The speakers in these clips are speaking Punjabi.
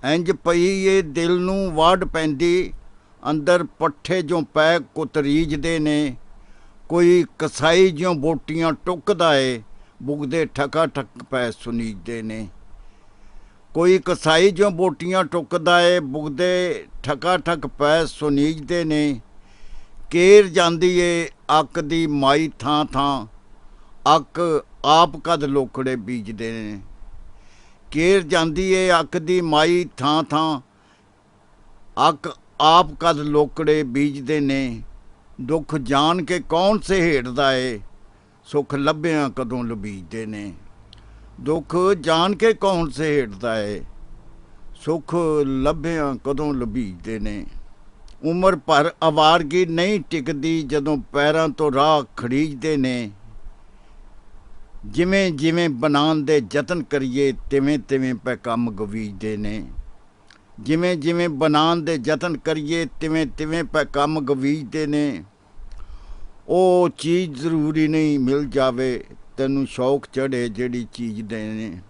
इंज पई ये दिल नूं वाढ़ पैंदी, अंदर पट्ठे जो पै कुतरीजदे ने। कोई कसाई ज्यों बोटियां टुकदा है, बुगदे ठका ठक पै सुनीजदे ने। कोई कसाई ज्यों बोटियां टुकदा है, बुगदे ठका ठक पै सुनीजदे ने। केर जांदी ए अक दी माई थां थां, अक आप कद लोकड़े बीजदे ने। केर जांदी ए अक दी माई थां थां, अक आप कद लोकड़े बीजदे ने। दुख जान के कौन सहेड़दा है, सुख लभ्या कदों लबीजदे ने। दुख जान के कौन सहेड़दा है, सुख लभ्या कदों लबीजदे ने। उम्र भर आवारगी नहीं टिकदी, जदों पैरां तो राह खड़ीजदे ने। जिमें जिमें बनाउण दे जतन करिए, तिवें तिवें पै कम गवीजदे ने। जिमें जिमें बनाउण दे जतन करिए, तिवें तिवें पै कम गवीजदे ने। ਉਹ ਚੀਜ਼ ਜ਼ਰੂਰੀ ਨਹੀਂ ਮਿਲ ਜਾਵੇ, ਤੈਨੂੰ ਸ਼ੌਕ ਚੜ੍ਹੇ ਜਿਹੜੀ ਚੀਜ਼ ਦੇ ਨੇ।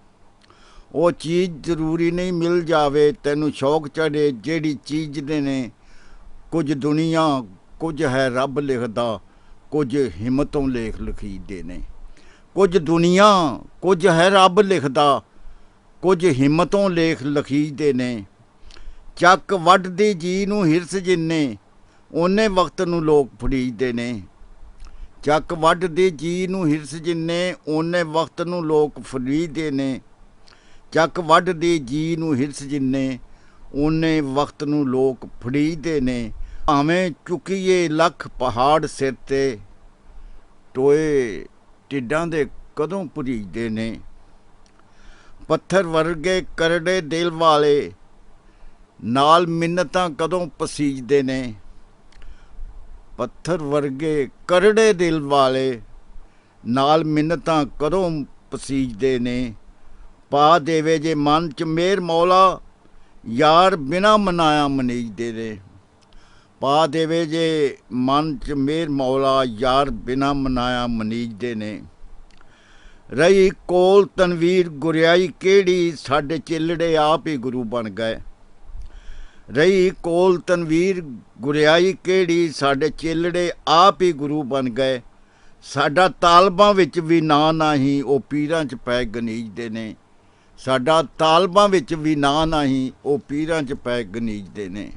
ਉਹ ਚੀਜ਼ ਜ਼ਰੂਰੀ ਨਹੀਂ ਮਿਲ ਜਾਵੇ, ਤੈਨੂੰ ਸ਼ੌਕ ਚੜ੍ਹੇ ਜਿਹੜੀ ਚੀਜ਼ ਦੇ ਨੇ। ਕੁਝ ਦੁਨੀਆ ਕੁਝ ਹੈ ਰੱਬ ਲਿਖਦਾ, ਕੁਝ ਹਿੰਮਤੋਂ ਲੇਖ ਲਿਖੀਦੇ ਨੇ। ਕੁਝ ਦੁਨੀਆ ਕੁਝ ਹੈ ਰੱਬ ਲਿਖਦਾ, ਕੁਝ ਹਿੰਮਤੋਂ ਲੇਖ ਲਿਖੀਦੇ ਨੇ। ਚੱਕ ਵੱਢਦੀ ਜੀ ਨੂੰ ਹਿਰਸ ਜਿੰਨੇ, ਓਨੇ ਵਕਤ ਨੂੰ ਲੋਕ ਫੜੀਦੇ ਨੇ। ਚੱਕ ਵੱਢਦੀ ਜੀ ਨੂੰ ਹਿਰਸ ਜਿੰਨੇ, ਓਨੇ ਵਕਤ ਨੂੰ ਲੋਕ ਫਰੀਦੇ ਨੇ। ਚੱਕ ਵੱਢਦੀ ਜੀ ਨੂੰ ਹਿਰਸ ਜਿੰਨੇ, ਓਨੇ ਵਕਤ ਨੂੰ ਲੋਕ ਫੜੀਦੇ ਨੇ। ਭਾਵੇਂ ਚੁੱਕੀਏ ਲੱਖ ਪਹਾੜ ਸਿਰ 'ਤੇ, ਟੋਏ ਢਿੱਡਾਂ ਦੇ ਕਦੋਂ ਭਰੀਜਦੇ ਨੇ। ਪੱਥਰ ਵਰਗੇ ਕਰੜੇ ਦਿਲ ਵਾਲੇ, ਨਾਲ ਮਿੰਨਤਾਂ ਕਦੋਂ ਪਸੀਜਦੇ ਨੇ। ਪੱਥਰ ਵਰਗੇ ਕਰੜੇ ਦਿਲ ਵਾਲੇ, ਨਾਲ ਮਿੰਨਤਾਂ ਕਦੋਂ ਪਸੀਜਦੇ ਨੇ। ਪਾ ਦੇਵੇ ਜੇ ਮਨ 'ਚ ਮੇਰ ਮੌਲਾ, ਯਾਰ ਬਿਨਾਂ ਮਨਾਇਆ ਮਨੀਜਦੇ ਨੇ। ਪਾ ਦੇਵੇ ਜੇ ਮਨ 'ਚ ਮੇਰ ਮੌਲਾ, ਯਾਰ ਬਿਨਾਂ ਮਨਾਇਆ ਮਨੀਜਦੇ ਨੇ। ਰਹੀ ਕੋਲ ਤਨਵੀਰ ਗੁਰਿਆਈ ਕਿਹੜੀ, ਸਾਡੇ ਚਿਲੜੇ ਆਪ ਹੀ ਗੁਰੂ ਬਣ ਗਏ। ਰਹੀ ਕੋਲ ਤਨਵੀਰ ਗੁਰਿਆਈ ਕਿਹੜੀ, ਸਾਡੇ ਚੇਲੜੇ ਆਪ ਹੀ ਗੁਰੂ ਬਣ ਗਏ। ਸਾਡਾ ਤਾਲਬਾਂ ਵਿੱਚ ਵੀ ਨਾਂ ਨਹੀਂ, ਉਹ ਪੀਰਾਂ 'ਚ ਪੈ ਗਨੀਜਦੇ ਨੇ। ਸਾਡਾ ਤਾਲਬਾਂ ਵਿੱਚ ਵੀ ਨਾਂ ਨਹੀਂ, ਉਹ ਪੀਰਾਂ 'ਚ ਪੈ ਗਨੀਜਦੇ ਨੇ।